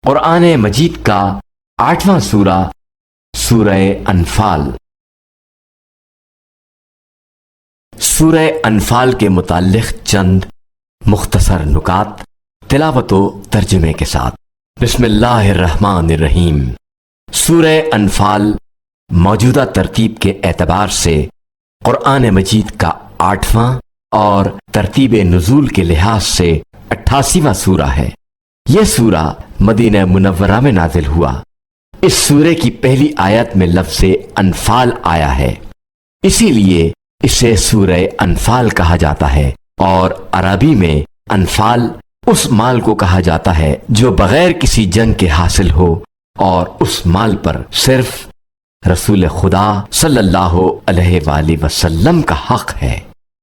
قرآن مجید کا 8واں سورہ سورہ انفال۔ سورہ انفال کے متعلق چند مختصر نکات تلاوت و ترجمے کے ساتھ۔ بسم اللہ الرحمن الرحیم۔ سورہ انفال موجودہ ترتیب کے اعتبار سے قرآن مجید کا 8واں اور ترتیب نزول کے لحاظ سے 88واں سورہ ہے۔ یہ سورہ مدینہ منورہ میں نازل ہوا۔ اس سورے کی پہلی آیت میں لفظ انفال آیا ہے، اسی لیے اسے سورہ انفال کہا جاتا ہے، اور عربی میں انفال اس مال کو کہا جاتا ہے جو بغیر کسی جنگ کے حاصل ہو، اور اس مال پر صرف رسول خدا صلی اللہ علیہ وآلہ وسلم کا حق ہے،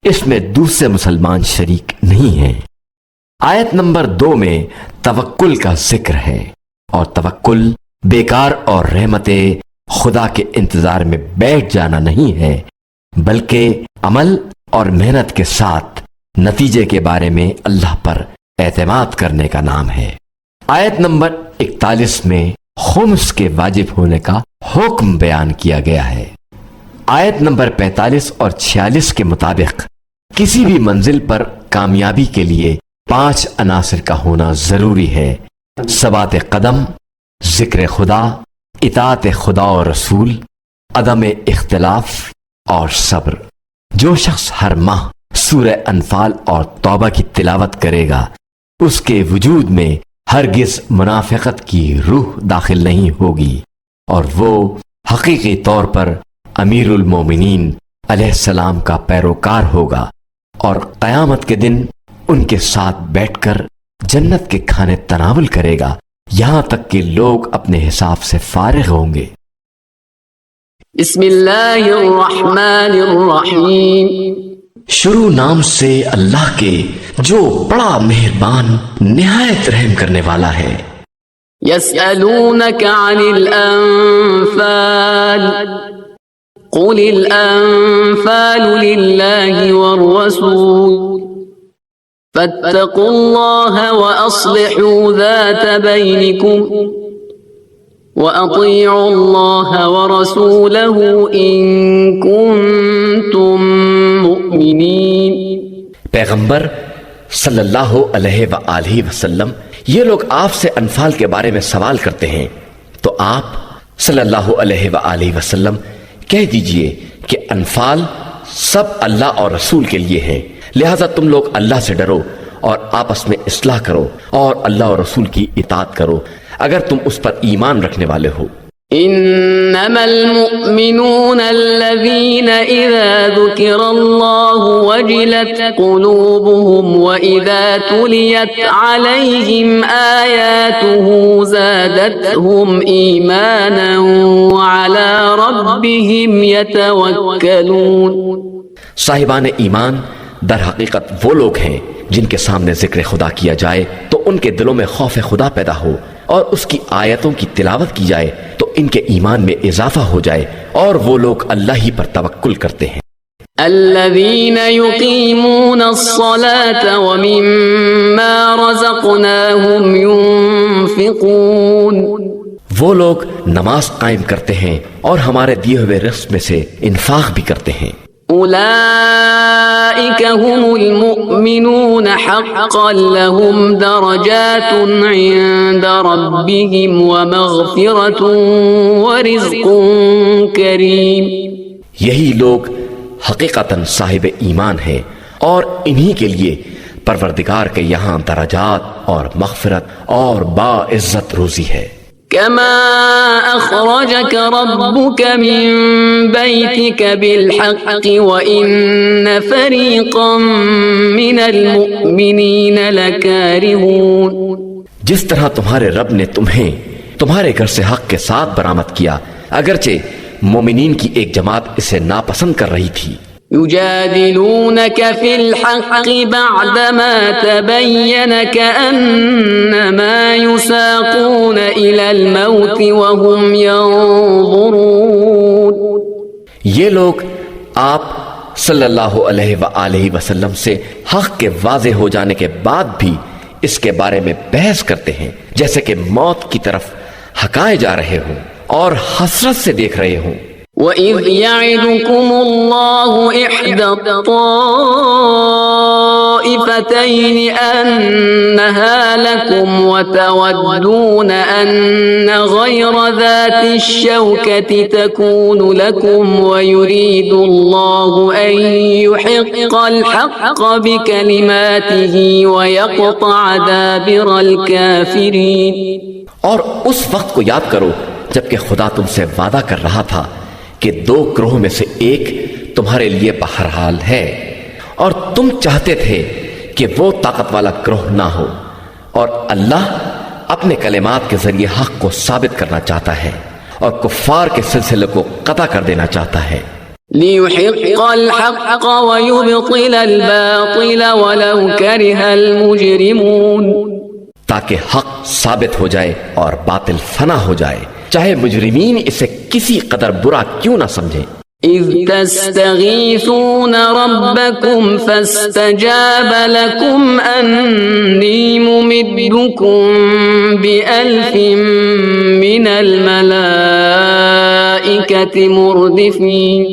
اس میں دوسرے مسلمان شریک نہیں ہیں۔ آیت نمبر 2 میں توکل کا ذکر ہے، اور توکل بیکار اور رحمت خدا کے انتظار میں بیٹھ جانا نہیں ہے، بلکہ عمل اور محنت کے ساتھ نتیجے کے بارے میں اللہ پر اعتماد کرنے کا نام ہے۔ آیت نمبر 41 میں خمس کے واجب ہونے کا حکم بیان کیا گیا ہے۔ آیت نمبر 45 اور 46 کے مطابق کسی بھی منزل پر کامیابی کے لیے 5 عناصر کا ہونا ضروری ہے: ثبات قدم، ذکر خدا، اطاعت خدا اور رسول، عدم اختلاف اور صبر۔ جو شخص ہر ماہ سورہ انفال اور توبہ کی تلاوت کرے گا، اس کے وجود میں ہرگز منافقت کی روح داخل نہیں ہوگی، اور وہ حقیقی طور پر امیر المومنین علیہ السلام کا پیروکار ہوگا، اور قیامت کے دن ان کے ساتھ بیٹھ کر جنت کے کھانے تناول کرے گا، یہاں تک کہ لوگ اپنے حساب سے فارغ ہوں گے۔ بسم اللہ الرحمن الرحیم۔ شروع نام سے اللہ کے جو بڑا مہربان نہایت رحم کرنے والا ہے۔ یسألونک عن الانفال قل الانفال للہ والرسول فاتقوا اللہ واصلحوا ذات بینکم وَأَطِيعُوا اللَّهَ وَرَسُولَهُ إِن كُنتُم مُؤْمِنِينَ۔ پیغمبر صلی اللہ علیہ وآلہ وسلم، یہ لوگ آپ سے انفال کے بارے میں سوال کرتے ہیں، تو آپ صلی اللہ علیہ وآلہ وسلم کہہ دیجئے کہ انفال سب اللہ اور رسول کے لیے ہیں، لہذا تم لوگ اللہ سے ڈرو اور آپس میں اصلاح کرو اور اللہ اور رسول کی اطاعت کرو اگر تم اس پر ایمان رکھنے والے ہو۔ انما المؤمنون الذين اذا ذكر الله وجلت قلوبهم واذا تليت عليهم آياته زادتهم ايمانا وعلى ربهم يتوكلون۔ صاحبان ایمان در حقیقت وہ لوگ ہیں جن کے سامنے ذکر خدا کیا جائے تو ان کے دلوں میں خوف خدا پیدا ہو، اور اس کی آیتوں کی تلاوت کی جائے تو ان کے ایمان میں اضافہ ہو جائے، اور وہ لوگ اللہ ہی پر توکل کرتے ہیں۔ الذين يقيمون الصلاة ومما رزقناهم ينفقون۔ وہ لوگ نماز قائم کرتے ہیں اور ہمارے دیے ہوئے رزق میں سے انفاق بھی کرتے ہیں۔ اولئک هم المؤمنون حقا لهم درجات عند ربهم ومغفرة ورزق کریم۔ یہی لوگ حقیقتاً صاحب ایمان ہیں، اور انہی کے لیے پروردگار کے یہاں درجات اور مغفرت اور باعزت روزی ہے۔ كما أخرجك ربك من بيتك بالحق وإن فريقا من المؤمنين لكارهون۔ جس طرح تمہارے رب نے تمہیں تمہارے گھر سے حق کے ساتھ برآمد کیا، اگرچہ مومنین کی ایک جماعت اسے ناپسند کر رہی تھی۔ يجادلونك في الحق بعدما تبين كأنما يساقون إلى الموت وهم ينظرون۔ یہ لوگ آپ صلی اللہ علیہ وآلہ وسلم سے حق کے واضح ہو جانے کے بعد بھی اس کے بارے میں بحث کرتے ہیں جیسے کہ موت کی طرف ہکائے جا رہے ہوں اور حسرت سے دیکھ رہے ہوں۔ وَإِذْ يَعِدُكُمُ اللَّهُ إِحْدَى الطَّائِفَتَيْنِ أَنَّهَا لَكُمْ وَتَوَدُّونَ أَنَّ غَيْرَ ذَاتِ الشَّوْكَةِ تَكُونُ لَكُمْ وَيُرِيدُ اللَّهُ أَن يُحِقَّ الْحَقَّ بِكَلِمَاتِهِ وَيَقْطَعَ دَابِرَ الْكَافِرِينَ۔ اور اس وقت کو یاد کرو جبکہ خدا تم سے وعدہ کر رہا تھا کہ 2 گروہ میں سے ایک تمہارے لیے بہرحال ہے، اور تم چاہتے تھے کہ وہ طاقت والا گروہ نہ ہو، اور اللہ اپنے کلمات کے ذریعے حق کو ثابت کرنا چاہتا ہے اور کفار کے سلسلے کو قطع کر دینا چاہتا ہے۔ لِيُحِقَّ الْحَقَّ وَيُبْطِلَ الْبَاطِلَ وَلَوْ كَرِهَ الْمُجْرِمُونَ، تاکہ حق ثابت ہو جائے اور باطل فنا ہو جائے، چاہے مجرمین اسے کسی قدر برا کیوں نہ سمجھیں۔ إِذْ تَسْتَغِيثُونَ رَبَّكُمْ فَاسْتَجَابَ لَكُمْ أَنِّي مُمِدُّكُمْ بِأَلْفٍ مِّنَ الْمَلَائِكَةِ مُرْدِفِينَ۔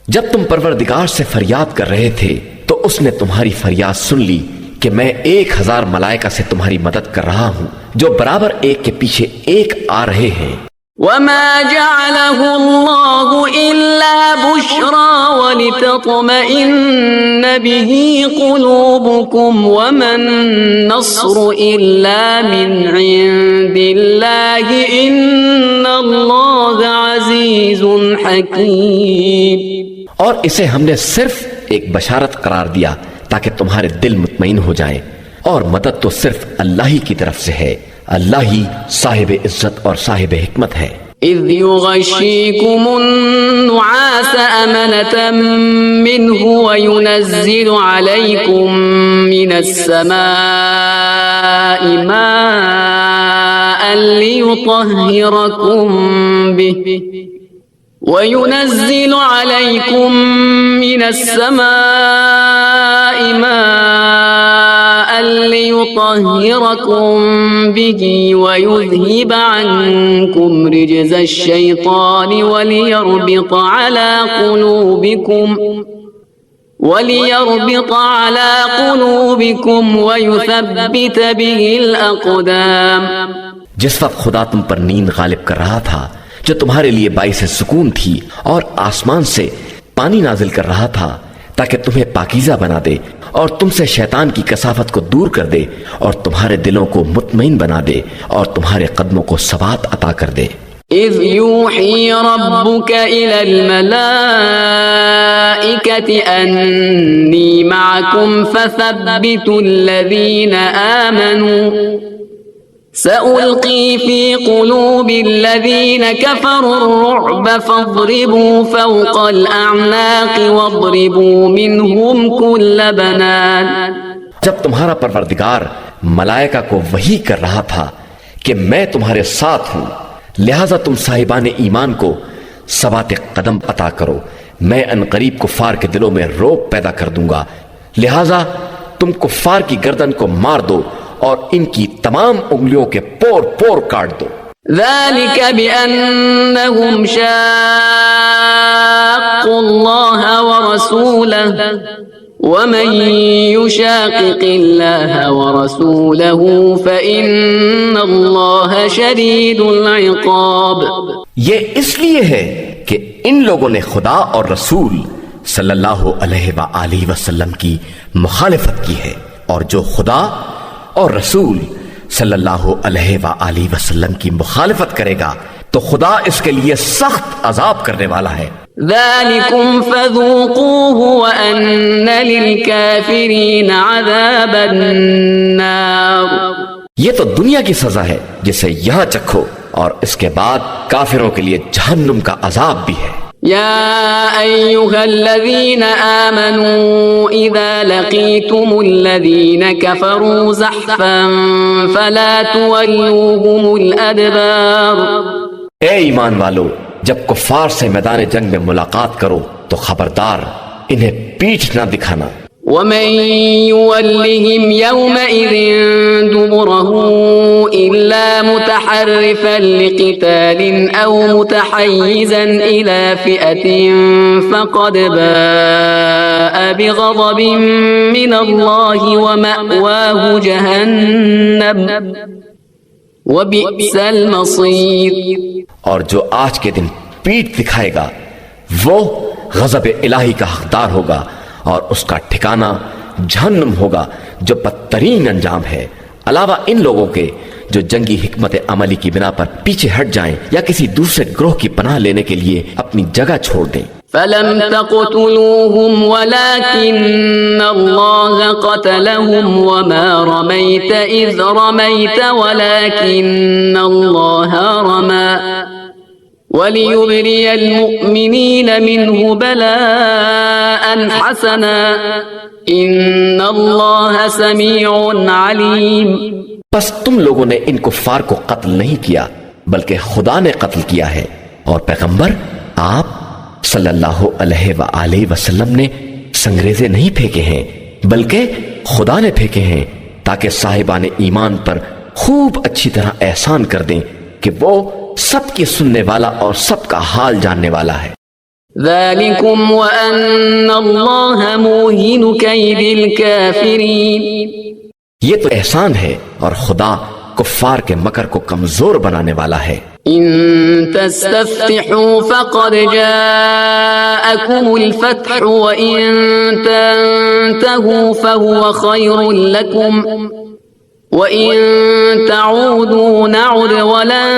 جب تم پروردگار سے فریاد کر رہے تھے تو اس نے تمہاری فریاد سن لی کہ میں 1000 ملائکہ سے تمہاری مدد کر رہا ہوں جو برابر ایک کے پیچھے ایک آ رہے ہیں۔ وَمَا جَعَلَهُ اللَّهُ إِلَّا بُشْرَى وَلِتَطْمَئِنَّ بِهِ قُلُوبُكُمْ وَمَا النَّصْرُ إِلَّا مِنْ عِندِ اللَّهِ إِنَّ اللَّهَ عَزِيزٌ حَكِيمٌ۔ اور اسے ہم نے صرف ایک بشارت قرار دیا تاکہ تمہارے دل مطمئن ہو جائیں، اور مدد تو صرف اللہ ہی کی طرف سے ہے، اللہ ہی صاحب عزت اور صاحب حکمت ہے۔ إِذْ يُغَشِّيكُمُ النُّعَاسَ أَمَنَةً مِّنْهُ وَيُنَزِّلُ عَلَيْكُم مِّنَ السَّمَاءِ مَاءً لِّيُطَهِّرَكُم بِهِ وَيُنَزِّلُ عَلَيْكُم مِّنَ السَّمَاءِ مَاءً لِّيُطَهِّرَكُم بِهِ وَيُذْهِبَ عَنكُمْ رِجْزَ الشَّيْطَانِ وَلِيَرْبِطَ عَلَى قُلُوبِكُمْ وَيُثَبِّتَ بِهِ الْأَقْدَامَ۔ جس وقت خدا تم پر نیند غالب کر رہا تھا جو تمہارے لیے باعث سکون تھی، اور آسمان سے پانی نازل کر رہا تھا تاکہ تمہیں پاکیزہ بنا دے اور تم سے شیطان کی کثافت کو دور کر دے اور تمہارے دلوں کو مطمئن بنا دے اور تمہارے قدموں کو ثبات عطا کر دے۔ إِذْ يُوحِي رَبُّكَ إِلَى الْمَلَائِكَةِ أَنِّي مَعَكُمْ فَثَبِّتُوا الَّذِينَ آمَنُوا سَأُلْقِي فِي قُلُوبِ الَّذِينَ كَفَرُوا الرُّعْبَ فَاضْرِبُوا فَوْقَ الْأَعْنَاقِ وَاضْرِبُوا مِنْهُمْ كُلَّ بَنَانٍ۔ جب تمہارا پروردگار ملائکہ کو وحی کر رہا تھا کہ میں تمہارے ساتھ ہوں، لہذا تم صاحبان ایمان کو ثبات قدم عطا کرو، میں عنقریب کفار کے دلوں میں رعب پیدا کر دوں گا، لہذا تم کفار کی گردن کو مار دو اور ان کی تمام انگلیوں کے پور پور کاٹ دو۔ ذَلِكَ بِأَنَّهُمْ شَاقُّوا اللَّهَ وَرَسُولَهُ وَمَن يُشَاقِقِ اللَّهَ وَرَسُولَهُ فَإِنَّ اللَّهَ شَدِيدُ الْعِقَابِ۔ یہ اس لیے ہے کہ ان لوگوں نے خدا اور رسول صلی اللہ علیہ وآلہ وسلم کی مخالفت کی ہے، اور جو خدا اور رسول صلی اللہ علیہ وآلہ وسلم کی مخالفت کرے گا تو خدا اس کے لیے سخت عذاب کرنے والا ہے۔ ذَلِكُمْ فَذُوقُوهُ وَأَنَّ لِلْكَافِرِينَ عَذَابَ النَّارِ۔ یہ تو دنیا کی سزا ہے جسے یہاں چکھو، اور اس کے بعد کافروں کے لیے جہنم کا عذاب بھی ہے۔ يا أيها الذين آمنوا إذا لقيتم الذين كفروا زحفا فلا تولوهم الأدبار۔ اے ایمان والو، جب کفار سے میدان جنگ میں ملاقات کرو تو خبردار انہیں پیٹھ نہ دکھانا۔ ومن يولهم يومئذ دبره إلا متحرفا لقتال أو متحيزا إلى فئة فقد باء بغضب من الله ومأواه جهنم وبئس المصير. اور جو آج کے دن پیٹھ دکھائے گا وہ غضب الہی کا حقدار ہوگا اور اس کا ٹھکانہ جہنم ہوگا جو بدترین انجام ہے، علاوہ ان لوگوں کے جو جنگی حکمت عملی کی بنا پر پیچھے ہٹ جائیں یا کسی دوسرے گروہ کی پناہ لینے کے لیے اپنی جگہ چھوڑ دیں. فلم تقتلوهم ولكن الله قتلهم وما رميت إذ رميت ولكن الله رمى وليبري المؤمنين منه بلاء حسنا إن الله سميع عليم. بس تم لوگوں نے ان کفار کو قتل نہیں کیا بلکہ خدا نے قتل کیا ہے، اور پیغمبر آپ صلی اللہ علیہ وآلہ وسلم نے سنگریزے نہیں پھینکے ہیں بلکہ خدا نے پھینکے ہیں تاکہ صاحبان ایمان پر خوب اچھی طرح احسان کر دیں کہ وہ سب کی سننے والا اور سب کا حال جاننے والا ہے. ذالکم وان اللہ موہن کید الکافرین. یہ تو احسان ہے اور خدا کفار کے مکر کو کمزور بنانے والا ہے. ان تستفتحوا فقد جاءكم الفتح وان تنتهوا فهو خير لكم وَإِن تَعُودُوا نَعُدْ وَلَن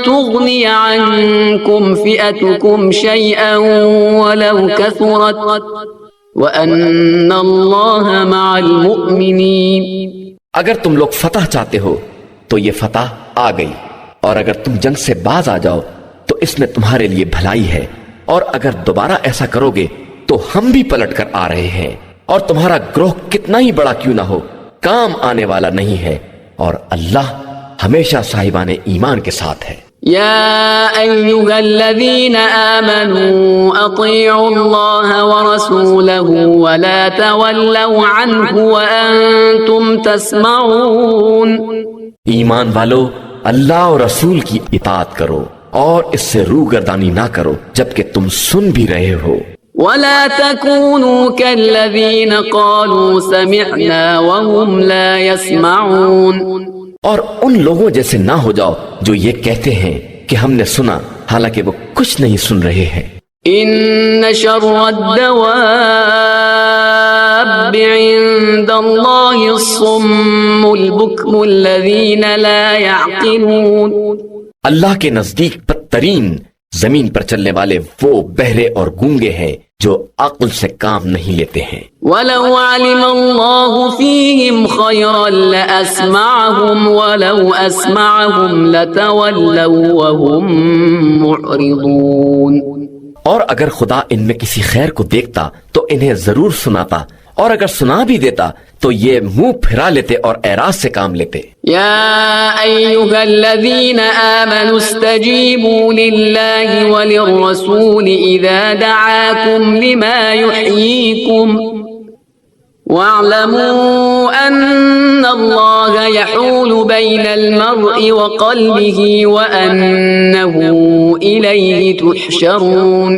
تُغْنِيَ عَنكُمْ فِئَتُكُمْ شَيْئًا وَلَوْ كَثُرَتْ وَأَنَّ اللَّهَ مَعَ الْمُؤْمِنِينَ. اگر تم لوگ فتح چاہتے ہو تو یہ فتح آ گئی، اور اگر تم جنگ سے باز آ جاؤ تو اس میں تمہارے لیے بھلائی ہے، اور اگر دوبارہ ایسا کرو گے تو ہم بھی پلٹ کر آ رہے ہیں، اور تمہارا گروہ کتنا ہی بڑا کیوں نہ ہو کام آنے والا نہیں ہے، اور اللہ ہمیشہ صاحبان ایمان کے ساتھ ہے. یا ایہا الذین آمنوا اطیعوا اللہ ورسولہ ولا تولوا عنہ وانتم تسمعون. ایمان والو اللہ اور رسول کی اطاعت کرو اور اس سے روگردانی نہ کرو جبکہ تم سن بھی رہے ہو. ولا تكونوا كالذين قالوا سمعنا وهم لا يسمعون. اور ان لوگوں جیسے نہ ہو جاؤ جو یہ کہتے ہیں کہ ہم نے سنا حالانکہ وہ کچھ نہیں سن رہے ہیں. ان شر الدواب عند الله الصم البكم الذين لا يعقلون. اللہ کے نزدیک بدترین زمین پر چلنے والے وہ بہرے اور گونگے ہیں جو عقل سے کام نہیں لیتے ہیں. وَلَوْ عَلِمَ اللَّهُ فِيهِمْ خَيْرًا لَأَسْمَعَهُمْ وَلَوْ أَسْمَعَهُمْ لَتَوَلَّوْا وَهُمْ مُعْرِضُونَ. اور اگر خدا ان میں کسی خیر کو دیکھتا تو انہیں ضرور سناتا، اور اگر سنا بھی دیتا تو یہ منہ پھرا لیتے اور اعراض سے کام لیتے. یا ایھا الذین آمنوا استجیبوا للہ وللرسول اذا دعاکم لما یحییکم واعلموا ان اللہ یحول بین المرء وقلبہ وانہ الیہ تحشرون.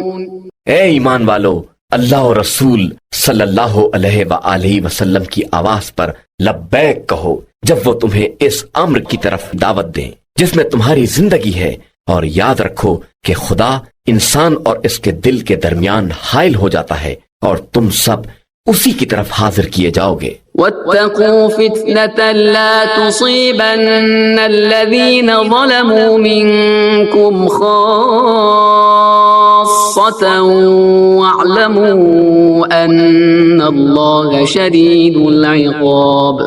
اے ایمان والو، اللہ اور رسول صلی اللہ علیہ وآلہ وسلم کی آواز پر لبیک کہو جب وہ تمہیں اس امر کی طرف دعوت دیں جس میں تمہاری زندگی ہے، اور یاد رکھو کہ خدا انسان اور اس کے دل کے درمیان حائل ہو جاتا ہے اور تم سب اسی کی طرف حاضر کیے جاؤ گے. وَاتَّقُوا فِتْنَةً لَا تُصِيبَنَّ الَّذِينَ ظَلَمُوا مِنكُمْ خَاصَّةً وَاعْلَمُوا أَنَّ اللَّهَ شَدِيدُ الْعِقَابِ.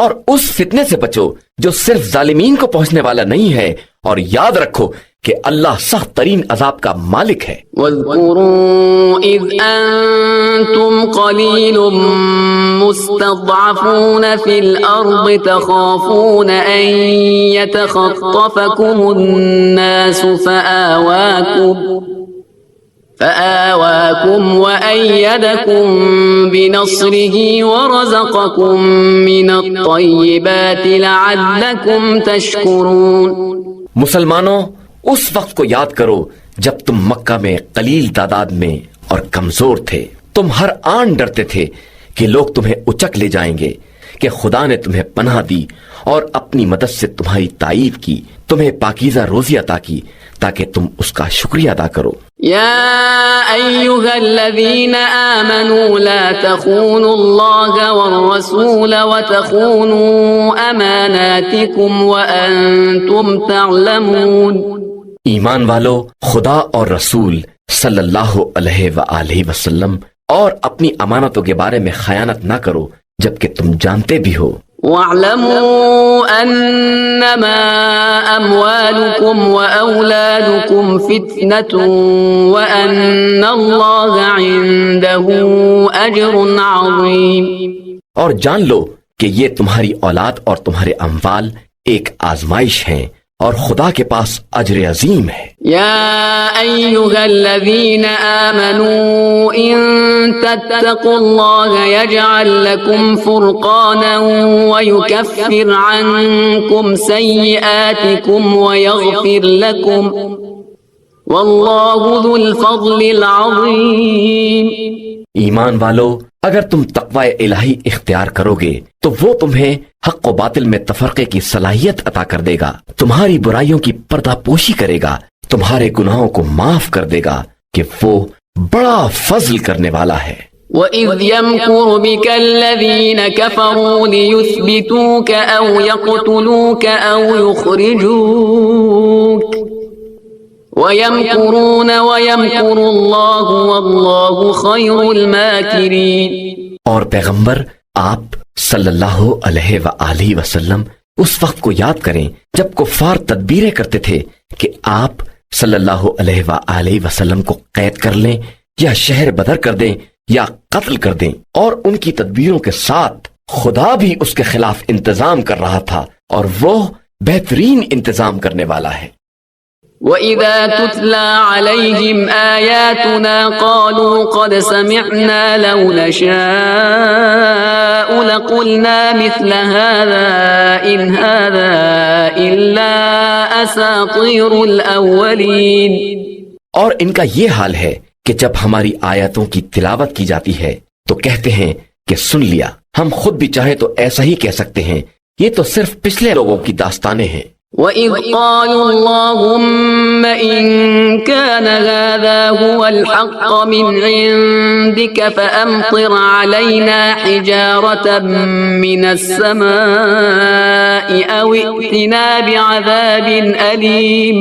اور اس فتنے سے بچو جو صرف ظالمین کو پہنچنے والا نہیں ہے، اور یاد رکھو کہ اللہ سخت ترین عذاب کا مالک ہے. وَاذْكُرُوا إِذْ أَنْتُمْ قَلِيلٌ مُسْتَضْعَفُونَ فِي الْأَرْضِ تَخَافُونَ أَنْ يَتَخَطَّفَكُمُ النَّاسُ فآواكم وأيدكم بنصره ورزقكم من الطيبات لعلكم تشكرون۔ مسلمانوں، اس وقت کو یاد کرو جب تم مکہ میں قلیل تعداد میں اور کمزور تھے۔ تم ہر آن ڈرتے تھے کہ لوگ تمہیں اچک لے جائیں گے، کہ خدا نے تمہیں پناہ دی اور اپنی مدد سے تمہاری تائید کی، تمہیں پاکیزہ روزی عطا کی تاکہ تم اس کا شکریہ ادا کرو۔ يا أيها الذين آمنوا لا تخونوا الله والرسول وتخونوا أماناتكم وأنتم تعلمون۔ ایمان والو، خدا اور رسول صلی اللہ علیہ وآلہ وسلم اور اپنی امانتوں کے بارے میں خیانت نہ کرو جبکہ تم جانتے بھی ہو۔ واعلموا أنما أموالكم وأولادكم فتنة وأن الله عنده أجر عظيم۔ اور جان لو کہ یہ تمہاری اولاد اور تمہارے اموال ایک آزمائش ہیں اور خدا کے پاس اجر عظیم ہے۔ يا أيها الذين آمنوا إن تتقوا الله يجعل لكم فرقانا ويكفر عنكم سيئاتكم ويغفر لكم والله ذو الفضل العظيم۔ ایمان والو، اگر تم تقوی الہی اختیار کرو گے تو وہ تمہیں حق و باطل میں تفرقے کی صلاحیت عطا کر دے گا، تمہاری برائیوں کی پردہ پوشی کرے گا، تمہارے گناہوں کو معاف کر دے گا کہ وہ بڑا فضل کرنے والا ہے۔ وَإِذْ يَمْكُرُ بِكَ الَّذِينَ كَفَرُوا لِيُثْبِتُوكَ أَوْ يَقْتُلُوكَ أَوْ يُخْرِجُوكَ وَيَمْكُرُونَ وَيَمْكُرُ اللَّهُ وَاللَّهُ خَيْرُ الْمَاكِرِينَ۔ اور پیغمبر آپ صلی اللہ علیہ وآلہ وسلم اس وقت کو یاد کریں جب کفار تدبیریں کرتے تھے کہ آپ صلی اللہ علیہ وآلہ وسلم کو قید کر لیں یا شہر بدر کر دیں یا قتل کر دیں، اور ان کی تدبیروں کے ساتھ خدا بھی اس کے خلاف انتظام کر رہا تھا اور وہ بہترین انتظام کرنے والا ہے۔ وَإِذَا تُتْلَى عَلَيْهِمْ آيَاتُنَا قَالُوا قَدْ سَمِعْنَا لَوْ نَشَاءُ لَقُلْنَا مِثْلَ هَذَا إِنْ هَذَا إِلَّا أَسَاطِيرُ الْأَوَّلِينَ۔ اور ان کا یہ حال ہے کہ جب ہماری آیاتوں کی تلاوت کی جاتی ہے تو کہتے ہیں کہ سن لیا، ہم خود بھی چاہے تو ایسا ہی کہہ سکتے ہیں، یہ تو صرف پچھلے لوگوں کی داستانیں ہیں۔ وَإِذْ قَالُوا اللَّهُمَّ إِن كَانَ هَذَا هُوَ الْحَقَّ مِنْ عِندِكَ فَأَمْطِرْ عَلَيْنَا حِجَارَةً مِّنَ السَّمَاءِ أَوْ ائْتِنَا بِعَذَابٍ أَلِيمٍ۔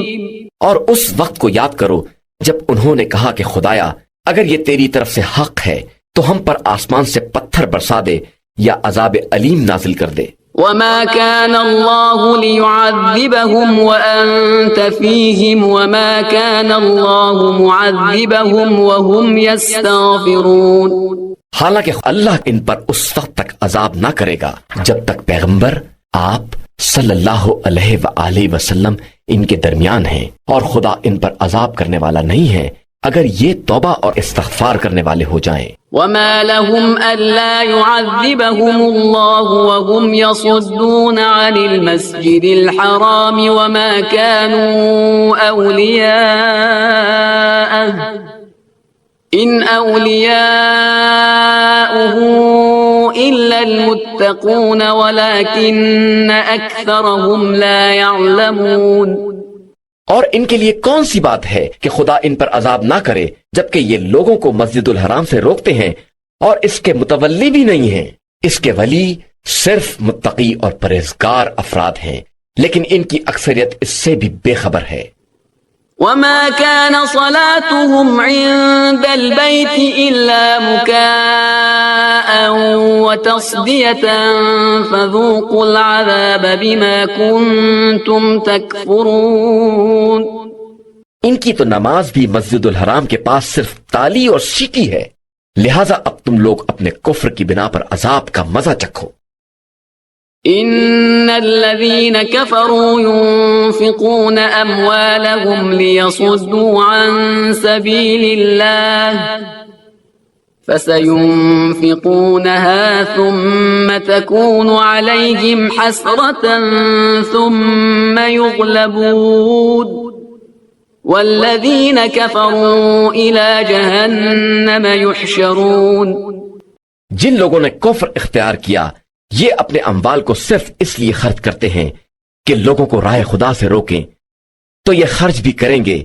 اور اس وقت کو یاد کرو جب انہوں نے کہا کہ خدایا اگر یہ تیری طرف سے حق ہے تو ہم پر آسمان سے پتھر برسا دے یا عذاب علیم نازل کر دے۔ وَمَا كَانَ اللَّهُ لِيُعَذِّبَهُمْ وَأَنْتَ فِيهِمْ وَمَا كَانَ اللَّهُ مُعَذِّبَهُمْ وَهُمْ يَسْتَغْفِرُونَ۔ حالانکہ اللہ ان پر اس وقت تک عذاب نہ کرے گا جب تک پیغمبر آپ صلی اللہ علیہ وآلہ وسلم ان کے درمیان ہیں، اور خدا ان پر عذاب کرنے والا نہیں ہے اگر یہ توبہ اور استغفار کرنے والے ہو جائیں۔ وَمَا لَهُمْ أَلَّا يُعَذِّبَهُمُ اللَّهُ وَهُمْ يَصُدُّونَ عَنِ الْمَسْجِدِ الْحَرَامِ وَمَا كَانُوا أَوْلِيَاءَهُ إِنْ أَوْلِيَاؤُهُ إِلَّا الْمُتَّقُونَ وَلَكِنَّ أَكْثَرَهُمْ لَا يَعْلَمُونَ۔ اور ان کے لیے کون سی بات ہے کہ خدا ان پر عذاب نہ کرے جبکہ یہ لوگوں کو مسجد الحرام سے روکتے ہیں اور اس کے متولی بھی نہیں ہیں۔ اس کے ولی صرف متقی اور پرہیزگار افراد ہیں، لیکن ان کی اکثریت اس سے بھی بے خبر ہے۔ وَمَا كَانَ صَلَاتُهُمْ عِندَ الْبَيْتِ إِلَّا مُكَاءً وَتَصْدِيَةً فَذُوقُوا الْعَذَابَ بِمَا كُنتُمْ تَكْفُرُونَ۔ ان کی تو نماز بھی مسجد الحرام کے پاس صرف تالی اور سیٹی ہے، لہٰذا اب تم لوگ اپنے کفر کی بنا پر عذاب کا مزہ چکھو۔ إن الذين كفروا ينفقون أموالهم ليصدوا عن سبيل الله فسينفقونها ثم تكون عليهم حسرة ثم يغلبون والذين كفروا إلى جهنم يحشرون. جن لوگوں نے کفر اختیار کیا یہ اپنے اموال کو صرف اس لیے خرچ کرتے ہیں کہ لوگوں کو راہ خدا سے روکیں تو یہ خرچ بھی کریں گے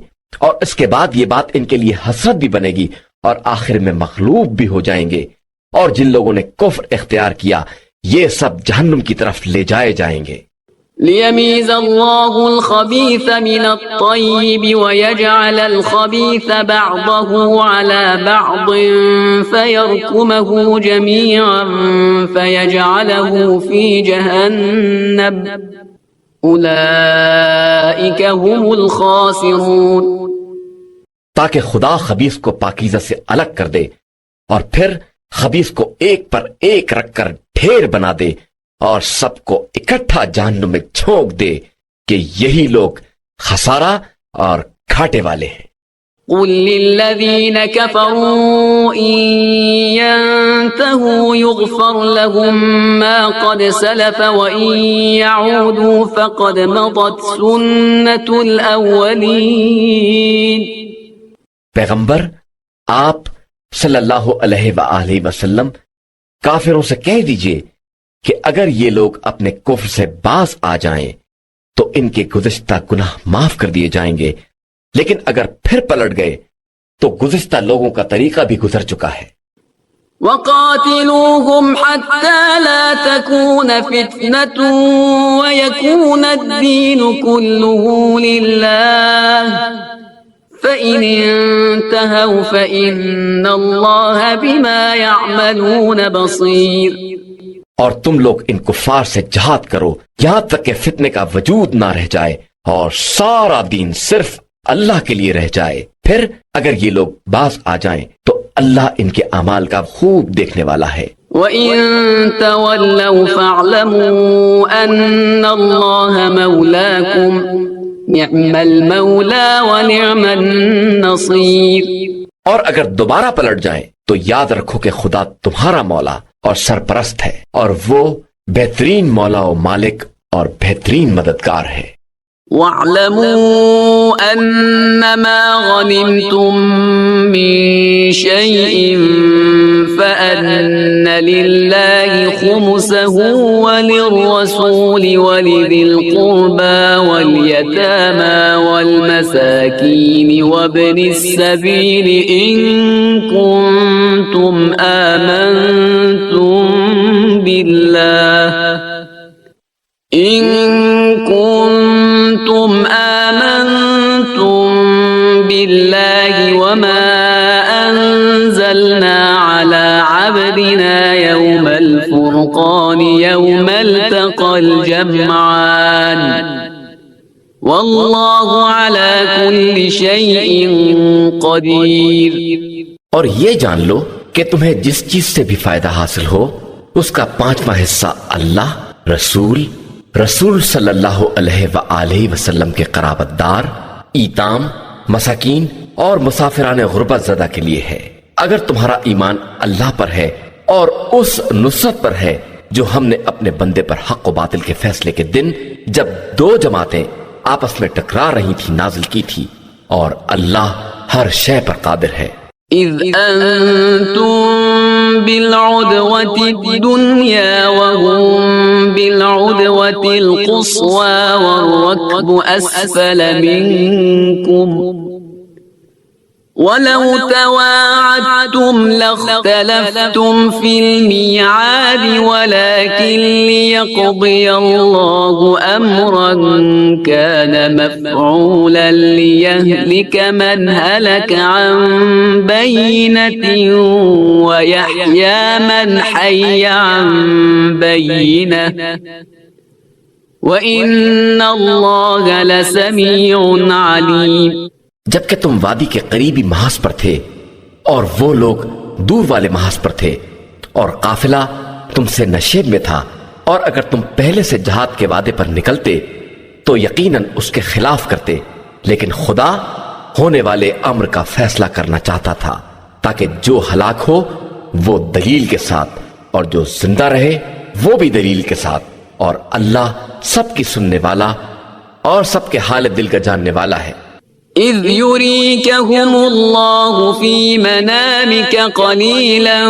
اور اس کے بعد یہ بات ان کے لیے حسرت بھی بنے گی اور آخر میں مغلوب بھی ہو جائیں گے. اور جن لوگوں نے کفر اختیار کیا یہ سب جہنم کی طرف لے جائے جائیں گے. ليميز الله الخبيث من الطيب ويجعل الخبيث بعضه على بعض فيركمه جميعا فيجعله في جهنم أولئك هم الخاسرون. تاکہ خدا خبیث کو پاکیزہ سے الگ کر دے اور پھر خبیث کو ایک پر ایک رکھ کر ڈھیر بنا دے اور سب کو اکٹھا جہنم میں جھونک دے کہ یہی لوگ خسارہ اور گھاٹے والے ہیں. قل للذين كفروا إن ينتهوا يغفر لهم ما قد سلف وإن يعودوا فقد مضت سنة الأولين. پیغمبر آپ صلی اللہ علیہ وآلہ وسلم کافروں سے کہہ دیجئے کہ اگر یہ لوگ اپنے کفر سے باز آ جائیں تو ان کے گزشتہ گناہ معاف کر دیے جائیں گے، لیکن اگر پھر پلٹ گئے تو گزشتہ لوگوں کا طریقہ بھی گزر چکا ہے. وقاتلوهم حتى لا تكون فتنة ويكون الدين كله لله فإن انتهوا فإن الله بما يعملون بصير. اور تم لوگ ان کفار سے جہاد کرو یہاں تک کہ فتنے کا وجود نہ رہ جائے اور سارا دین صرف اللہ کے لیے رہ جائے. پھر اگر یہ لوگ باز آ جائیں تو اللہ ان کے اعمال کا خوب دیکھنے والا ہے. وَإِن تَوَلَّوْا فَاعْلَمُوا أَنَّ اللَّهَ مَوْلَاكُمْ نِعْمَ الْمَوْلَى وَنِعْمَ النَّصِيرُ. اور اگر دوبارہ پلٹ جائیں تو یاد رکھو کہ خدا تمہارا مولا اور سرپرست ہے اور وہ بہترین مولا و مالک اور بہترین مددگار ہے. وَاعْلَمُوا أَنَّمَا غَنِمْتُم مِّن شَيْءٍ فَأَنَّ لِلَّهِ خُمُسَهُ وَلِلرَّسُولِ وَلِذِي الْقُرْبَى وَالْيَتَامَى وَالْمَسَاكِينِ وَابْنِ السَّبِيلِ إِن كُنتُمْ آمنتم بالله وما أنزلنا على عبدنا يوم الفرقان يوم التقى الجمعان والله على كل شيء قدير. اور یہ جان لو کہ تمہیں جس چیز سے بھی فائدہ حاصل ہو اس کا 5واں حصہ اللہ، رسول صلی اللہ علیہ وآلہ وسلم کے قرابت دار، ایتام، مساکین اور مسافران غربت زدہ کے لیے ہے. اگر تمہارا ایمان اللہ پر ہے اور اس نصرت پر ہے جو ہم نے اپنے بندے پر حق و باطل کے فیصلے کے دن جب دو جماعتیں آپس میں ٹکرا رہی تھی نازل کی تھی، اور اللہ ہر شے پر قادر ہے. إذ أنتم بالعدوة الدنيا وهم بالعدوة القصوى والركب أسفل منكم ولو تواعدتم لاختلفتم في الميعاد ولكن ليقضي الله أمرا كان مفعولا ليهلك من هلك عن بينة ويحيى من حي عن بينة وإن الله لسميع عليم. جبکہ تم وادی کے قریبی محاذ پر تھے اور وہ لوگ دور والے محاذ پر تھے اور قافلہ تم سے نشیب میں تھا اور اگر تم پہلے سے جہاد کے وعدے پر نکلتے تو یقیناً اس کے خلاف کرتے، لیکن خدا ہونے والے امر کا فیصلہ کرنا چاہتا تھا تاکہ جو ہلاک ہو وہ دلیل کے ساتھ اور جو زندہ رہے وہ بھی دلیل کے ساتھ، اور اللہ سب کی سننے والا اور سب کے حال دل کا جاننے والا ہے۔ إذ يريكهم الله في منامك قليلا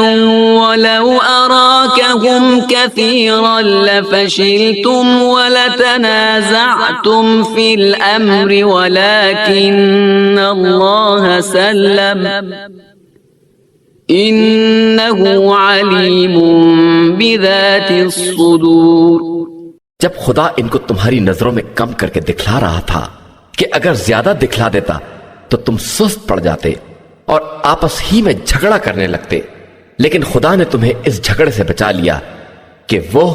ولو أراكهم كثيرا لفشلتم ولتنازعتم في الأمر ولكن الله سلم إنه عليم بذات الصدور۔ جب خدا ان کو تمہاری نظروں میں کم کر کے دکھلا رہا تھا کہ اگر زیادہ دکھلا دیتا تو تم سست پڑ جاتے اور آپس ہی میں جھگڑا کرنے لگتے، لیکن خدا نے تمہیں اس جھگڑے سے بچا لیا کہ وہ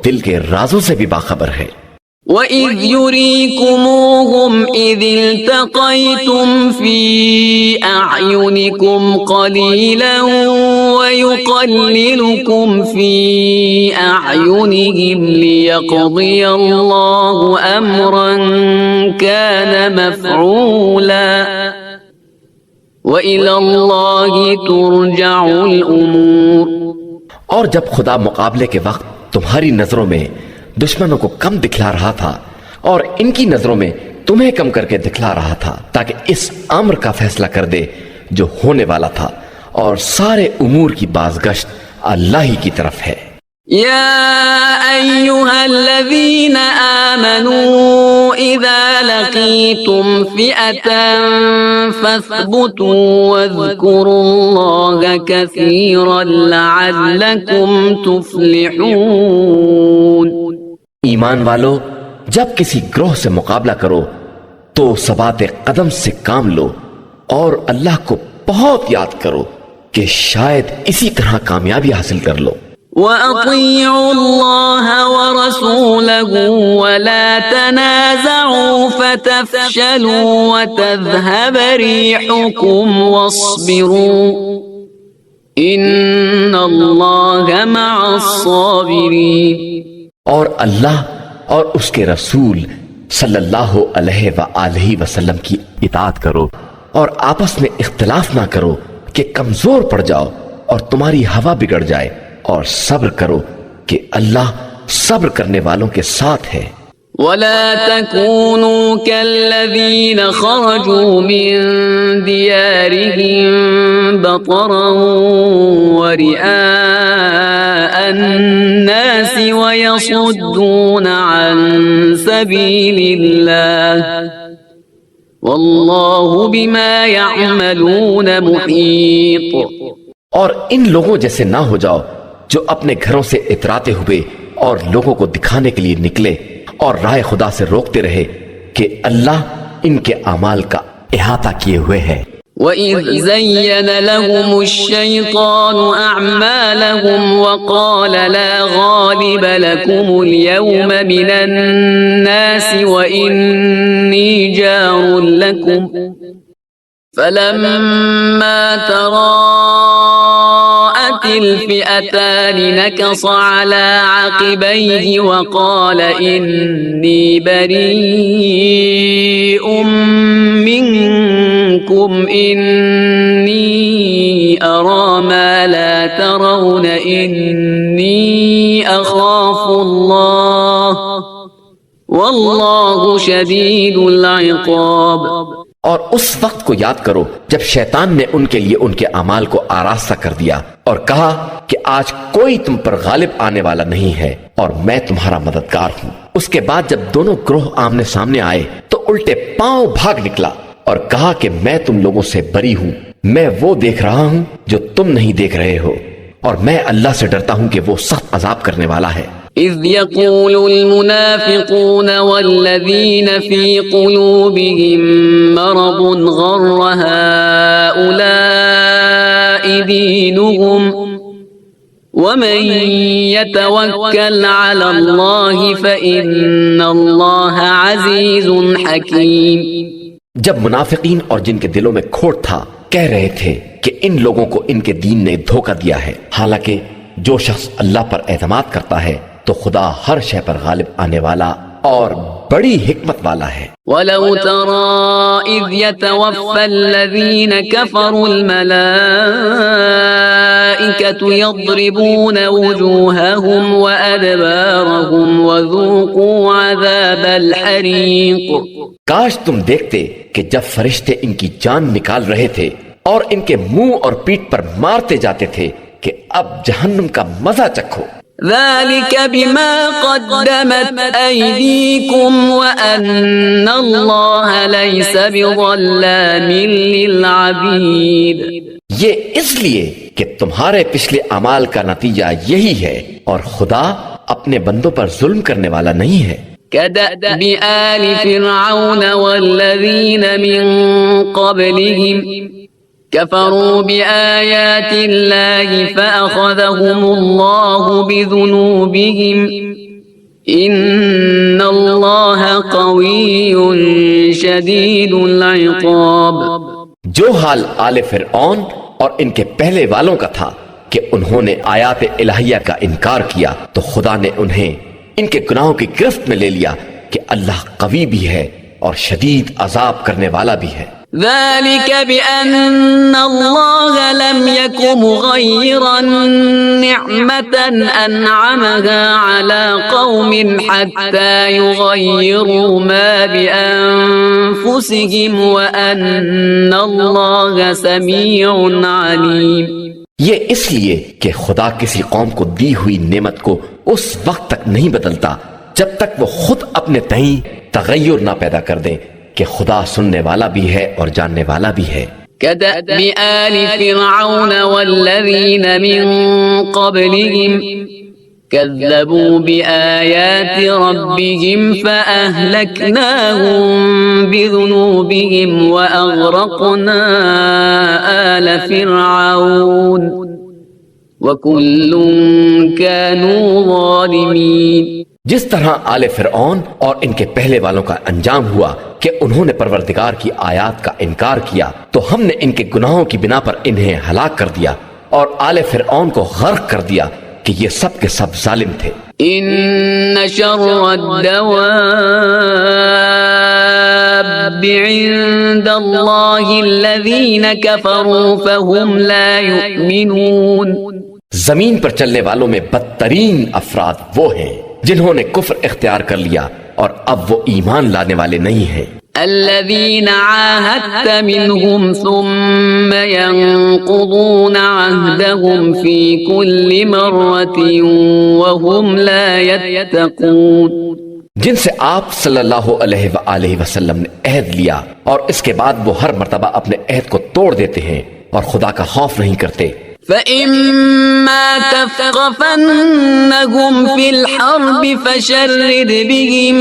دل کے رازوں سے بھی باخبر ہے۔ وَإِذْ يُرِيكُمُوهُمْ إِذِ الْتَقَيْتُمْ فِي أَعْيُنِكُمْ قَلِيلًا وَيُقَلِّلُكُمْ فِي أَعْيُنِهِمْ لِيَقْضِيَ اللَّهُ أَمْرًا كَانَ مَفْعُولًا وَإِلَى اللَّهِ تُرْجَعُ الْأُمُورُ۔ اور جب خدا مقابلے کے وقت تمہاری نظروں میں دشمنوں کو کم دکھلا رہا تھا اور ان کی نظروں میں تمہیں کم کر کے دکھلا رہا تھا تاکہ اس امر کا فیصلہ کر دے جو ہونے والا تھا، اور سارے امور کی بازگشت اللہ ہی کی طرف ہے۔ يا أيها الذين آمنوا إذا لقيتم فئة فاثبتوا واذكروا الله كثيرا لعلكم تفلحون۔ ایمان والو، جب کسی گروہ سے مقابلہ کرو تو ثبات قدم سے کام لو اور اللہ کو بہت یاد کرو کہ شاید اسی طرح کامیابی حاصل کر لو۔ وَأَطِيعُوا اللَّهَ وَرَسُولَهُ وَلَا تَنَازَعُوا فَتَفْشَلُوا وَتَذْهَبَ رِيحُكُمْ وَاصْبِرُوا إِنَّ اللَّهَ مَعَ الصَّابِرِينَ۔ اور اللہ اور اس کے رسول صلی اللہ علیہ وآلہ وسلم کی اطاعت کرو اور آپس میں اختلاف نہ کرو کہ کمزور پڑ جاؤ اور تمہاری ہوا بگڑ جائے، اور صبر کرو کہ اللہ صبر کرنے والوں کے ساتھ ہے۔ وَلَا تَكُونُوا كَالَّذِينَ خَرَجُوا مِن دِيَارِهِم بَطَرًا وَرِئَاءَ النَّاسِ وَيَصُدُّونَ عَن سَبِيلِ اللَّهِ وَاللَّهُ بِمَا يَعْمَلُونَ مُحِيطٌ۔ اور ان لوگوں جیسے نہ ہو جاؤ جو اپنے گھروں سے اتراتے ہوئے اور لوگوں کو دکھانے کے لیے نکلے اور راہ خدا سے روکتے رہے کہ اللہ ان کے اعمال کا احاطہ کیے ہوئے ہے۔ وَإِذْ زَيَّنَ لَهُمُ الشَّيْطَانُ أَعْمَالَهُمْ وَقَالَ لَا غَالِبَ لَكُمُ الْيَوْمَ مِنَ النَّاسِ وَإِنِّي جَارٌ لَكُمْ فَلَمَّا تَرَاءَتِ الْفِئَتَانِ نَكَصَ عَلَى عَقِبَيْهِ وَقَالَ إِنِّي بَرِيءٌ مِّنكُمْ إِنِّي أَرَى مَا لَا تَرَوْنَ إِنِّي أَخَافُ اللَّهَ وَاللَّهُ شَدِيدُ الْعِقَابِ۔ اور اس وقت کو یاد کرو جب شیطان نے ان کے لیے ان کے اعمال کو آراستہ کر دیا اور کہا کہ آج کوئی تم پر غالب آنے والا نہیں ہے اور میں تمہارا مددگار ہوں۔ اس کے بعد جب دونوں گروہ آمنے سامنے آئے تو الٹے پاؤں بھاگ نکلا اور کہا کہ میں تم لوگوں سے بری ہوں، میں وہ دیکھ رہا ہوں جو تم نہیں دیکھ رہے ہو، اور میں اللہ سے ڈرتا ہوں کہ وہ سخت عذاب کرنے والا ہے۔ إذ يقول المنافقون والذين في قلوبهم مرض غر هؤلاء دينهم ومن يتوكل على الله فإن الله عزيز حكيم۔ جب منافقین اور جن کے دلوں میں کھوٹ تھا کہہ رہے تھے کہ ان لوگوں کو ان کے دین نے دھوکہ دیا ہے، حالانکہ جو شخص اللہ پر اعتماد کرتا ہے تو خدا ہر شے پر غالب آنے والا اور بڑی حکمت والا ہے۔ وَلَوْ تَرَى إِذْ يَتَوَفَّى الَّذِينَ كَفَرُوا الْمَلَائِكَةُ يَضْرِبُونَ وُجُوهَهُمْ وَأَدْبَارَهُمْ وَذُوقُوا عَذَابَ الْحَرِيقِ۔ کاش تم دیکھتے کہ جب فرشتے ان کی جان نکال رہے تھے اور ان کے منہ اور پیٹھ پر مارتے جاتے تھے کہ اب جہنم کا مزہ چکھو۔ ذَلِكَ بِمَا قَدَّمَتْ أَيْدِيكُمْ وَأَنَّ اللَّهَ لَيْسَ بِظَلَّامٍ لِّلْعَبِيدِ۔ یہ اس لیے کہ تمہارے پچھلے اعمال کا نتیجہ یہی ہے اور خدا اپنے بندوں پر ظلم کرنے والا نہیں ہے۔ كدأب آل فرعون والذين من قبلهم كفروا بآيات الله فأخذهم الله بذنوبهم إن الله قوي شديد العقاب۔ جو حال آل فرعون اور ان کے پہلے والوں کا تھا کہ انہوں نے آیات الہیہ کا انکار کیا تو خدا نے انہیں ان کے گناہوں کی گرفت میں لے لیا کہ اللہ قوی بھی ہے اور شدید عذاب کرنے والا بھی ہے۔ ذلك بأن الله لم يكن مغيرا نعمة أنعمها على قوم حتى يغيروا ما بأنفسهم وأن الله سميع عليم۔ یہ اس لیے کہ خدا کسی قوم کو دی ہوئی نعمت کو اس وقت تک نہیں بدلتا جب تک وہ خود اپنے تئیں تغیر نہ پیدا کر دیں کہ خدا سننے والا بھی ہے اور جاننے والا بھی ہے۔ كدأب آل فرعون والذين من قبلهم كذبوا بآيات ربهم فأهلكناهم بذنوبهم وأغرقنا آل فرعون وكل كانوا ظالمين۔ جس طرح آل فرعون اور ان کے پہلے والوں کا انجام ہوا کہ انہوں نے پروردگار کی آیات کا انکار کیا تو ہم نے ان کے گناہوں کی بنا پر انہیں ہلاک کر دیا اور آل فرعون کو غرق کر دیا کہ یہ سب کے سب ظالم تھے۔ ان شر الدواب عند اللہ الذین کفروا فهم لا یؤمنون۔ زمین پر چلنے والوں میں بدترین افراد وہ ہیں جنہوں نے کفر اختیار کر لیا اور اب وہ ایمان لانے والے نہیں ہیں۔ الذين عاهدت منهم ثم ينقضون عهدهم في كل مرة وهم لا يتقون۔ جن سے آپ صلی اللہ علیہ وآلہ وسلم نے عہد لیا اور اس کے بعد وہ ہر مرتبہ اپنے عہد کو توڑ دیتے ہیں اور خدا کا خوف نہیں کرتے۔ فَإِمَّا تَثْقَفَنَّهُمْ فِي الْحَرْبِ فَشَرِّدْ بِهِمْ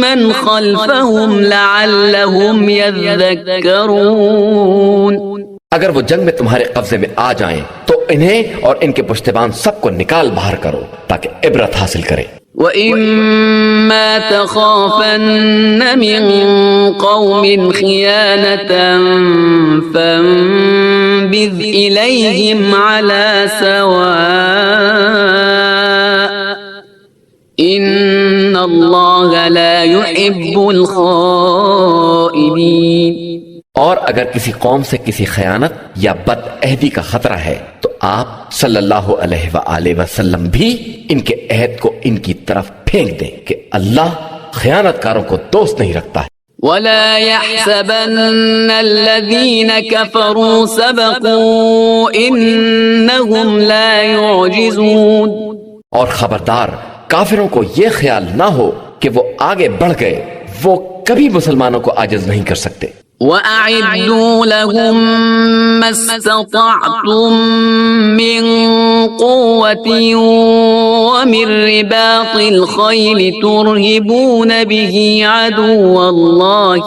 مَنْ خَلْفَهُمْ لَعَلَّهُمْ يَذَّكَّرُونَ۔ اگر وہ جنگ میں تمہارے قبضے میں آ جائیں تو انہیں اور ان کے پشتبان سب کو نکال باہر کرو تاکہ عبرت حاصل کریں۔ وَإِمَّا تَخَافَنَّ مِن قَوْمٍ خِيَانَةً فَانبِذْ إِلَيْهِمْ عَلَى سَوَاءٍ إِنَّ اللَّهَ لَا يُحِبُّ الْخَائِنِينَ۔ اور اگر کسی قوم سے کسی خیانت یا بد عہدی کا خطرہ ہے تو آپ صلی اللہ علیہ وآلہ وسلم بھی ان کے عہد کو ان کی طرف پھینک دیں کہ اللہ خیانت کاروں کو دوست نہیں رکھتا ہے۔ وَلَا يَحْسَبَنَّ الَّذِينَ كَفَرُوا سَبَقُوا إِنَّهُمْ لَا يُعْجِزُونَ۔ اور خبردار کافروں کو یہ خیال نہ ہو کہ وہ آگے بڑھ گئے، وہ کبھی مسلمانوں کو عاجز نہیں کر سکتے۔ وَأَعِدُّوا لَهُم مَّا اسْتَطَعْتُم مِّن قُوَّةٍ وَمِن رِّبَاطِ الْخَيْلِ تُرْهِبُونَ بِهِ عَدُوَّ اللَّهِ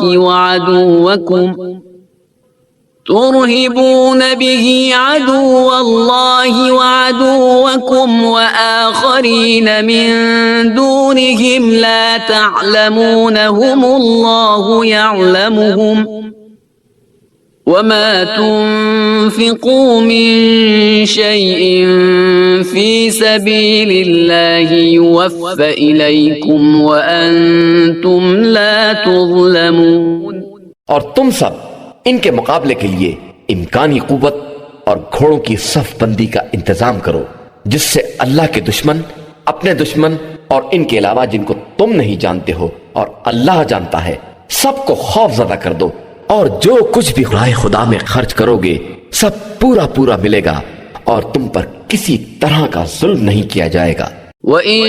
وَعَدُوَّكُمْ وَآخَرِينَ مِن دُونِهِمْ لَا تَعْلَمُونَهُمُ اللَّهُ يَعْلَمُهُمْ وما تنفقوا من شيء في سبيل الله يوفى إليكم وأنتم لا تظلمون۔ اور تم سب ان کے مقابلے کے لیے امکانی قوت اور گھوڑوں کی صف بندی کا انتظام کرو، جس سے اللہ کے دشمن، اپنے دشمن اور ان کے علاوہ جن کو تم نہیں جانتے ہو اور اللہ جانتا ہے، سب کو خوف زدہ کر دو، اور جو کچھ بھی راہ خدا میں خرچ کرو گے سب پورا پورا ملے گا، اور تم پر کسی طرح کا ظلم نہیں کیا جائے گا۔ وَإِن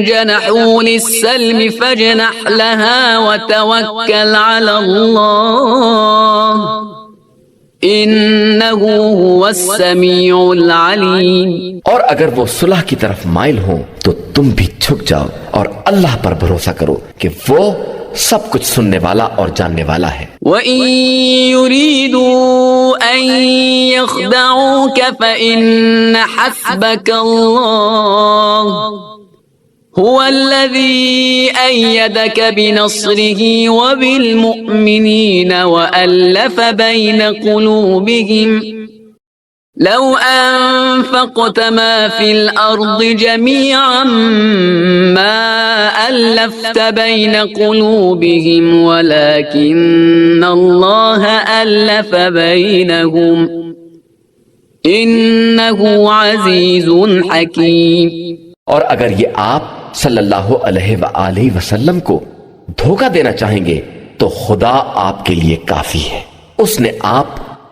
جَنَحُوا لِلسَّلْمِ فَاجْنَحْ لَهَا وَتَوَكَّلْ عَلَى اللَّهِ إِنَّهُ هُوَ السَّمِيعُ الْعَلِيمُ۔ اور اگر وہ صلح کی طرف مائل ہوں تو تم بھی جھک جاؤ اور اللہ پر بھروسہ کرو کہ وہ سب کچھ سننے والا اور جاننے والا ہے۔ وَإِن يُرِيدُوا أَن يَخْدَعُوكَ فَإِنَّ حَسْبَكَ اللَّهُ هُوَ الَّذِي أَيَّدَكَ بِنَصْرِهِ وَبِالْمُؤْمِنِينَ وَأَلَّفَ بَيْنَ قُلُوبِهِمْ لو أنفقت ما في الأرض جميعا ما ألفت بين قلوبهم ولكن الله ألف بينهم إنه عزيز حكيم۔ اور اگر یہ آپ صلی اللہ علیہ وآلہ وسلم کو دھوکہ دینا چاہیں گے تو خدا آپ کے لیے کافی ہے۔ اس نے آپ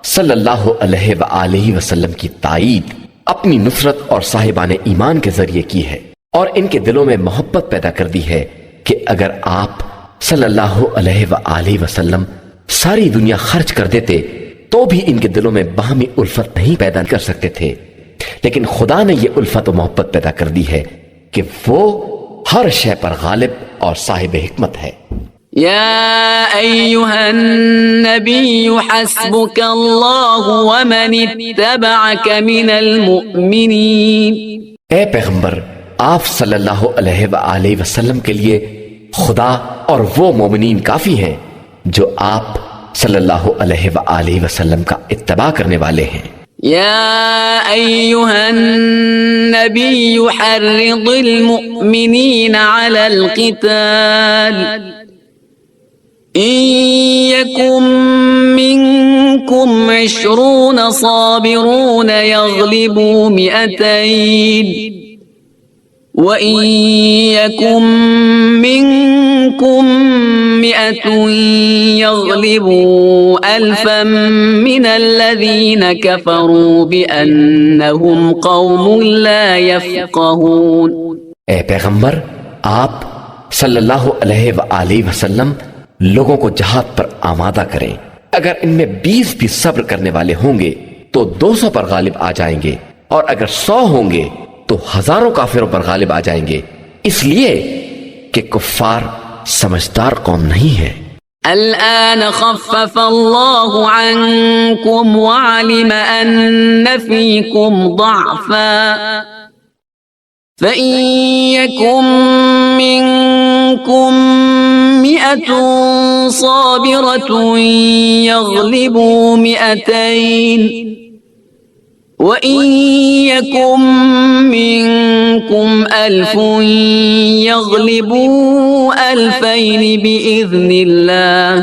صلی اللہ علیہ وآلہ وسلم کی تائید اپنی نصرت اور صاحبان ایمان کے ذریعے کی ہے، اور ان کے دلوں میں محبت پیدا کر دی ہے کہ اگر آپ صلی اللہ علیہ وآلہ وسلم ساری دنیا خرچ کر دیتے تو بھی ان کے دلوں میں باہمی الفت نہیں پیدا کر سکتے تھے، لیکن خدا نے یہ الفت و محبت پیدا کر دی ہے کہ وہ ہر شے پر غالب اور صاحب حکمت ہے۔ يا أيها النبي حسبك الله ومن اتبعك من المؤمنين۔ اے پیغمبر، آپ صلی اللہ علیہ وآلہ وسلم کے لیے خدا اور وہ مومنین کافی ہیں جو آپ صلی اللہ علیہ وآلہ وسلم کا اتباع کرنے والے ہیں۔ يا أيها النبي حرض المؤمنين على القتال إن يكن منكم 20 صابرون يغلبوا 200 وإن يكن منكم 100 يغلبوا 1000 من الذين كفروا بأنهم قوم لا يفقهون۔ اے پیغمبر، آپ صلی اللہ علیہ وآلہ وسلم لوگوں کو جہاد پر آمادہ کریں۔ اگر ان میں 20 بھی صبر کرنے والے ہوں گے تو 200 پر غالب آ جائیں گے، اور اگر 100 ہوں گے تو ہزاروں کافروں پر غالب آ جائیں گے، اس لیے کہ کفار سمجھدار قوم نہیں ہے۔ الآن خفف الله عنكم وعلم أن فيكم ضعفا فإن يكن منكم 100 صابرة يغلبوا 200 وَإِن يَكُن مِّنكُمْ 1000 يَغْلِبُوا 2000 بِإِذْنِ اللَّهِ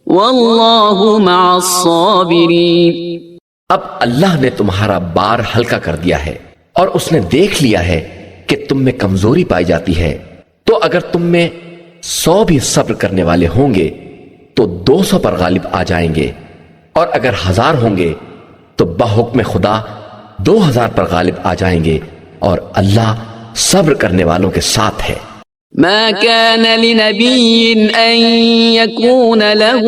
وَاللَّهُ مَعَ الصَّابِرِينَ۔ اب اللہ نے تمہارا بار ہلکا کر دیا ہے، اور اس نے دیکھ لیا ہے کہ تم میں کمزوری پائی جاتی ہے، تو اگر تم میں 100 بھی صبر کرنے والے ہوں گے تو 200 پر غالب آ جائیں گے، اور اگر 1000 ہوں گے تو بحکم خدا 2000 پر غالب آ جائیں گے، اور اللہ صبر کرنے والوں کے ساتھ ہے۔ ما كان لنبي أن يكون له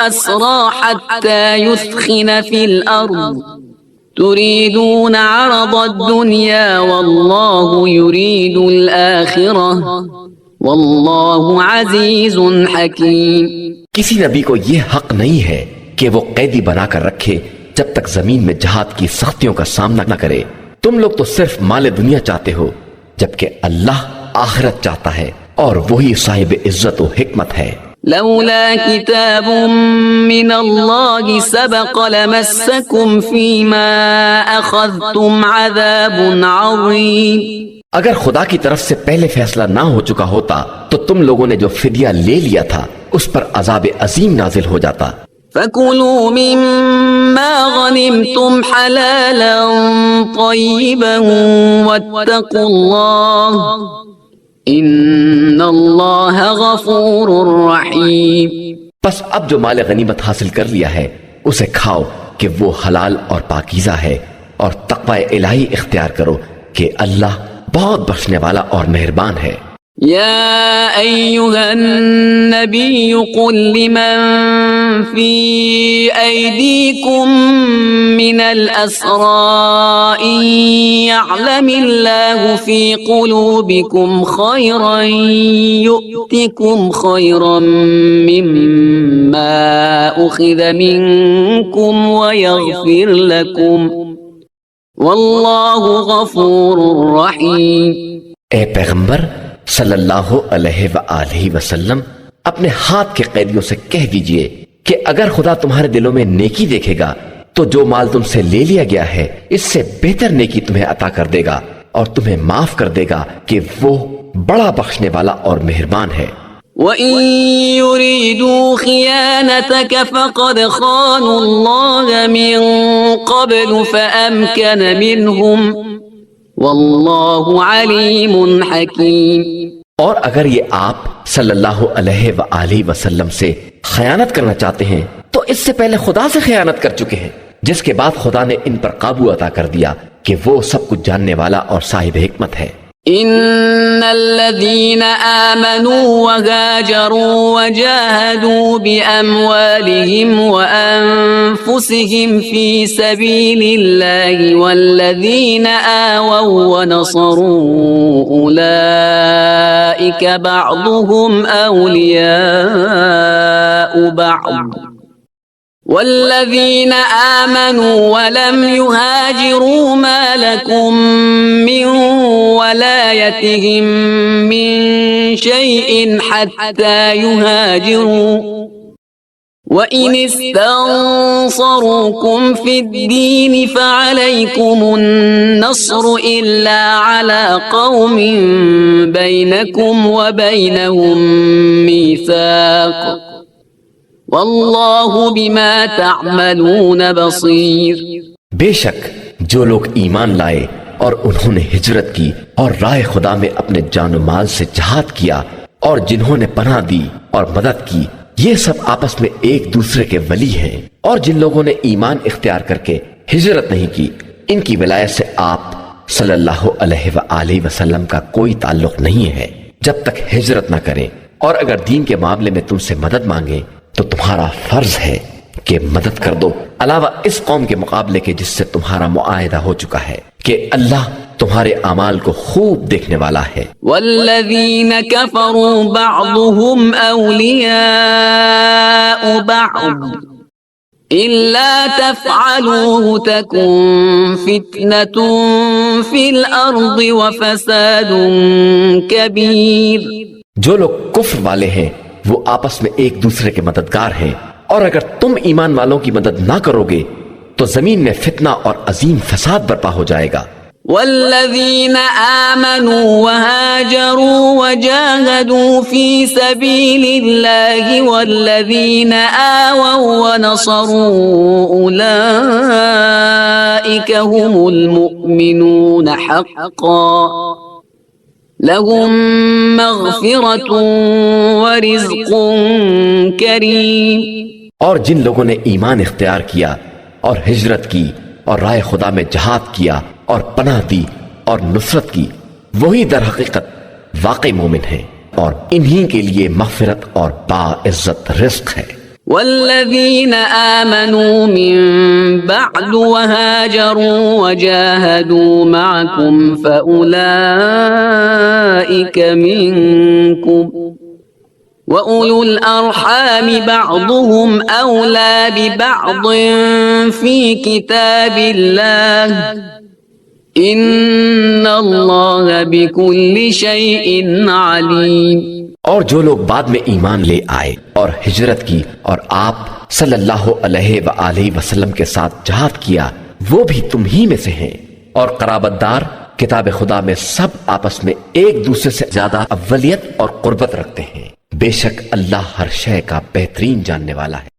أسرى حتى يثخن في الأرض تريدون عرض الدنيا والله يريد الآخرة والله عزيز حكيم۔ کسی نبی کو یہ حق نہیں ہے کہ وہ قیدی بنا کر رکھے جب تک زمین میں جہاد کی سختیوں کا سامنا نہ کرے۔ تم لوگ تو صرف مال دنیا چاہتے ہو، جبکہ اللہ آخرت چاہتا ہے، اور وہی صاحب عزت و حکمت ہے۔ لولا كتاب من الله سبق لمسكم فيما أخذتم عذاب عظيم. اگر خدا کی طرف سے پہلے فیصلہ نہ ہو چکا ہوتا تو تم لوگوں نے جو فدیہ لے لیا تھا اس پر عذاب عظیم نازل ہو جاتا. فَكُلُوا مِمَّا غَنِمْتُمْ حَلَالًا طَيِّبًا وَاتَّقُوا اللَّهَ ان اللہ غفور رحیم. پس اب جو مال غنیمت حاصل کر لیا ہے اسے کھاؤ کہ وہ حلال اور پاکیزہ ہے، اور تقوی الہی اختیار کرو کہ اللہ بہت بخشنے والا اور مہربان ہے. یا ایہا النبی قل لمن فی ایدیکم من الاسراء ان یعلم اللہ فی قلوبکم خیرا یؤتکم خیرا مما اخذ منکم ویغفر لکم واللہ غفور رحیم. اے پیغمبر صلی اللہ علیہ وآلہ وسلم، اپنے ہاتھ کے قیدیوں سے کہہ دیجئے کہ اگر خدا تمہارے دلوں میں نیکی دیکھے گا تو جو مال تم سے لے لیا گیا ہے اس سے بہتر نیکی تمہیں عطا کر دے گا اور تمہیں معاف کر دے گا کہ وہ بڑا بخشنے والا اور مہربان ہے. وَإِن يُرِيدُوا خِيَانَتَكَ فَقَدْ خَانُوا اللَّهَ مِن قَبْلُ فَأَمْكَنَ مِنْهُمْ واللہ علیم حکیم. اور اگر یہ آپ صلی اللہ علیہ وآلہ وسلم سے خیانت کرنا چاہتے ہیں تو اس سے پہلے خدا سے خیانت کر چکے ہیں، جس کے بعد خدا نے ان پر قابو عطا کر دیا کہ وہ سب کچھ جاننے والا اور صاحب حکمت ہے. ان الذين آمنوا وهاجروا وجاهدوا بأموالهم وأنفسهم في سبيل الله والذين آووا ونصروا أولئك بعضهم أولياء بعض والذين آمنوا ولم يهاجروا ما لكم من ولايتهم من شيء حتى يهاجروا وإن استنصروكم في الدين فعليكم النصر إلا على قوم بينكم وبينهم ميثاق واللہ بما تعملون بصیر. بے شک جو لوگ ایمان لائے اور انہوں نے ہجرت کی اور راہ خدا میں اپنے جان و مال سے جہاد کیا اور جنہوں نے پناہ دی اور مدد کی، یہ سب آپس میں ایک دوسرے کے ولی ہیں. اور جن لوگوں نے ایمان اختیار کر کے ہجرت نہیں کی ان کی ولایت سے آپ صلی اللہ علیہ وآلہ وسلم کا کوئی تعلق نہیں ہے جب تک ہجرت نہ کریں. اور اگر دین کے معاملے میں تم سے مدد مانگیں تو تمہارا فرض ہے کہ مدد کر دو، علاوہ اس قوم کے مقابلے کے جس سے تمہارا معاہدہ ہو چکا ہے کہ اللہ تمہارے اعمال کو خوب دیکھنے والا ہے. والذین کفروا بعضهم اولیاء بعض الا تفعلوه تکن فتنة فی الارض وفساد کبیر. جو لوگ کفر والے ہیں وہ آپس میں ایک دوسرے کے مددگار ہیں، اور اگر تم ایمان والوں کی مدد نہ کرو گے تو زمین میں فتنہ اور عظیم فساد برپا ہو جائے گا. والذین آمنوا وهاجروا وجاهدوا في سبيل الله والذین آووا ونصروا أولئك هم المؤمنون حقا لهم مغفرة ورزق کریم. اور جن لوگوں نے ایمان اختیار کیا اور ہجرت کی اور راہ خدا میں جہاد کیا اور پناہ دی اور نصرت کی، وہی در حقیقت واقعی مومن ہیں، اور انہی کے لیے مغفرت اور باعزت رزق ہے. والذین آمنوا من بعد وهاجروا وجاهدوا معكم فأولئك منكم وَأُولُو الْأَرْحَامِ بَعْضُهُمْ أَوْلَى بِبَعْضٍ فِي كِتَابِ اللَّهِ إِنَّ اللَّهَ بِكُلِّ شَيْءٍ عَلِيمٌ. اور جو لوگ بعد میں ایمان لے آئے اور ہجرت کی اور آپ صلی اللہ علیہ وآلہ وسلم کے ساتھ جہاد کیا، وہ بھی تم ہی میں سے ہیں۔ اور قرابت دار کتاب خدا میں سب آپس میں ایک دوسرے سے زیادہ اولیت اور قربت رکھتے ہیں۔ بے شک اللہ ہر شے کا بہترین جاننے والا ہے۔